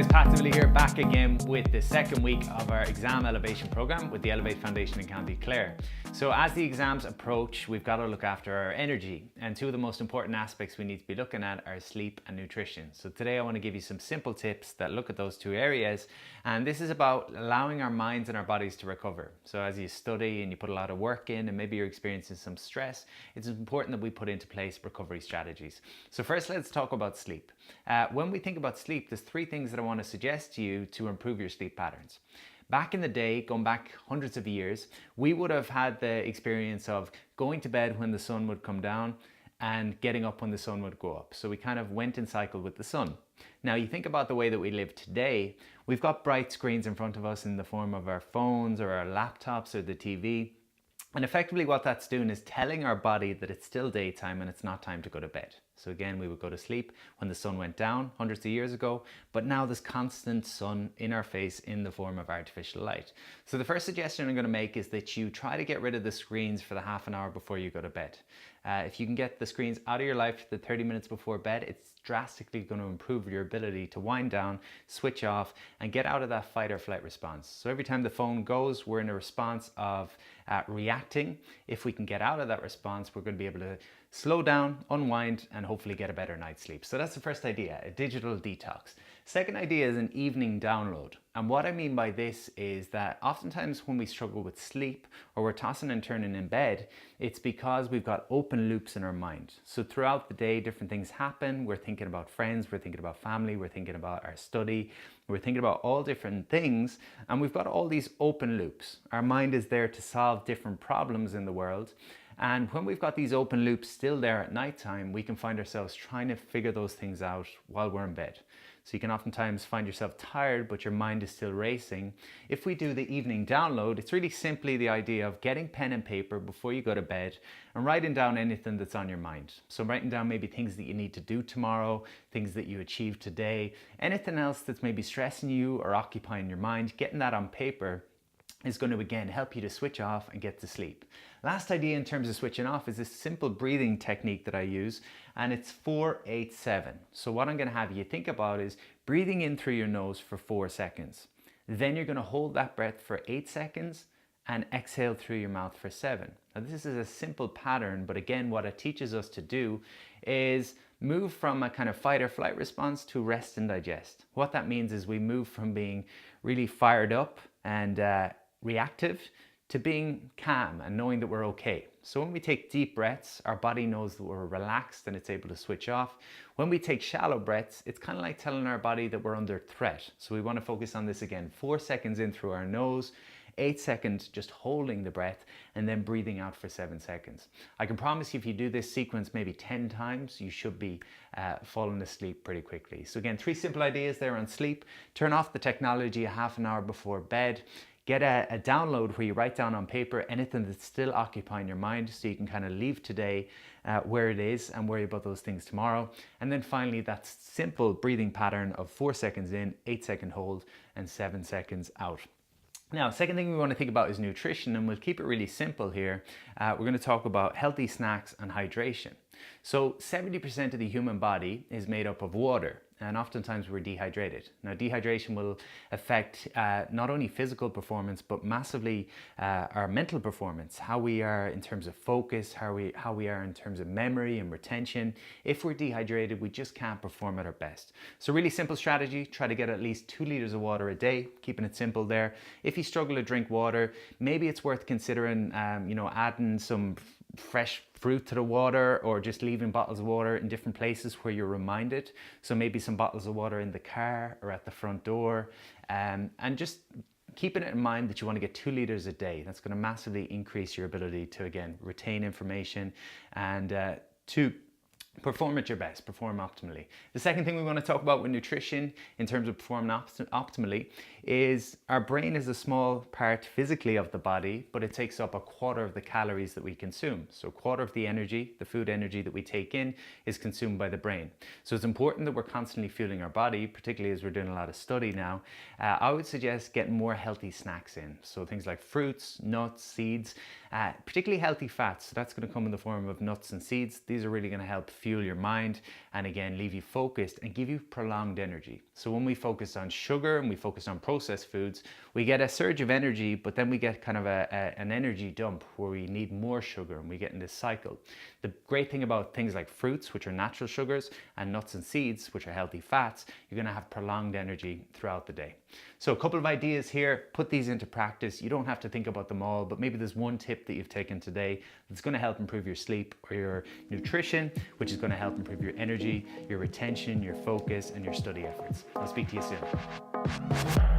Pat Divilly here, back again with the second week of our exam elevation program with the Elevate Foundation in County Clare. So as the exams approach, we've got to look after our energy, and two of the most important aspects we need to be looking at are sleep and nutrition. So today I want to give you some simple tips that look at those two areas, and this is about allowing our minds and our bodies to recover. So as you study and you put a lot of work in and maybe you're experiencing some stress, it's important that we put into place recovery strategies. So first, let's talk about sleep. When we think about sleep, there's three things that I want to suggest to you to improve your sleep patterns. Back in the day, going back hundreds of years, we would have had the experience of going to bed when the sun would come down and getting up when the sun would go up. So we kind of went in cycle with the sun. Now you think about the way that we live today, we've got bright screens in front of us in the form of our phones or our laptops or the TV. And effectively what that's doing is telling our body that it's still daytime and it's not time to go to bed. So again, we would go to sleep when the sun went down hundreds of years ago, but now there's constant sun in our face in the form of artificial light. So the first suggestion I'm going to make is that you try to get rid of the screens for the half an hour before you go to bed. If you can get the screens out of your life the 30 minutes before bed, it's drastically going to improve your ability to wind down, switch off, and get out of that fight or flight response. So every time the phone goes, we're in a response of reacting. If we can get out of that response, we're going to be able to slow down, unwind, and hopefully get a better night's sleep. So that's the first idea, a digital detox. Second idea is an evening download. And what I mean by this is that oftentimes when we struggle with sleep or we're tossing and turning in bed, it's because we've got open loops in our mind. So throughout the day, different things happen. We're thinking about friends, we're thinking about family, we're thinking about our study, we're thinking about all different things, and we've got all these open loops. Our mind is there to solve different problems in the world. And when we've got these open loops still there at nighttime, we can find ourselves trying to figure those things out while we're in bed. So you can oftentimes find yourself tired, but your mind is still racing. If we do the evening download, it's really simply the idea of getting pen and paper before you go to bed and writing down anything that's on your mind. So writing down maybe things that you need to do tomorrow, things that you achieved today, anything else that's maybe stressing you or occupying your mind, getting that on paper is going to again help you to switch off and get to sleep. Last idea in terms of switching off is this simple breathing technique that I use, and it's 4-8-7. So what I'm going to have you think about is breathing in through your nose for 4 seconds. Then you're going to hold that breath for 8 seconds and exhale through your mouth for 7. Now this is a simple pattern, but again what it teaches us to do is move from a kind of fight or flight response to rest and digest. What that means is we move from being really fired up and reactive to being calm and knowing that we're okay. So when we take deep breaths, our body knows that we're relaxed and it's able to switch off. When we take shallow breaths, it's kind of like telling our body that we're under threat. So we want to focus on this again. 4 seconds in through our nose, 8 seconds just holding the breath, and then breathing out for 7 seconds. I can promise you if you do this sequence maybe 10 times, you should be falling asleep pretty quickly. So again, 3 simple ideas there on sleep. Turn off the technology a half an hour before bed. Get a download where you write down on paper anything that's still occupying your mind so you can kind of leave today where it is and worry about those things tomorrow. And then finally, that simple breathing pattern of 4 seconds in, 8-second hold, and 7 seconds out. Now, second thing we want to think about is nutrition, and we'll keep it really simple here. We're going to talk about healthy snacks and hydration. So 70% of the human body is made up of water, and oftentimes we're dehydrated. Now, dehydration will affect not only physical performance, but massively our mental performance, how we are in terms of focus, how we are in terms of memory and retention. If we're dehydrated, we just can't perform at our best. So really simple strategy, try to get at least 2 liters of water a day, keeping it simple there. If you struggle to drink water, maybe it's worth considering adding some fresh fruit to the water, or just leaving bottles of water in different places where you're reminded. So maybe some bottles of water in the car or at the front door, and just keeping it in mind that you want to get 2 liters a day. That's going to massively increase your ability to again retain information and to perform at your best, perform optimally. The second thing we want to talk about with nutrition in terms of performing optimally is our brain is a small part physically of the body, but it takes up 1/4 of the calories that we consume. So 1/4 of the energy, the food energy that we take in, is consumed by the brain. So it's important that we're constantly fueling our body, particularly as we're doing a lot of study now. I would suggest getting more healthy snacks in. So things like fruits, nuts, seeds, particularly healthy fats. So that's going to come in the form of nuts and seeds. These are really going to help fuel your mind and again leave you focused and give you prolonged energy. So when we focus on sugar and we focus on processed foods, we get a surge of energy, but then we get kind of an energy dump where we need more sugar and we get in this cycle. The great thing about things like fruits, which are natural sugars, and nuts and seeds, which are healthy fats, you're going to have prolonged energy throughout the day. So a couple of ideas here, put these into practice. You don't have to think about them all, but maybe there's one tip that you've taken today that's going to help improve your sleep or your nutrition, which is going to help improve your energy, your retention, your focus, and your study efforts. I'll speak to you soon.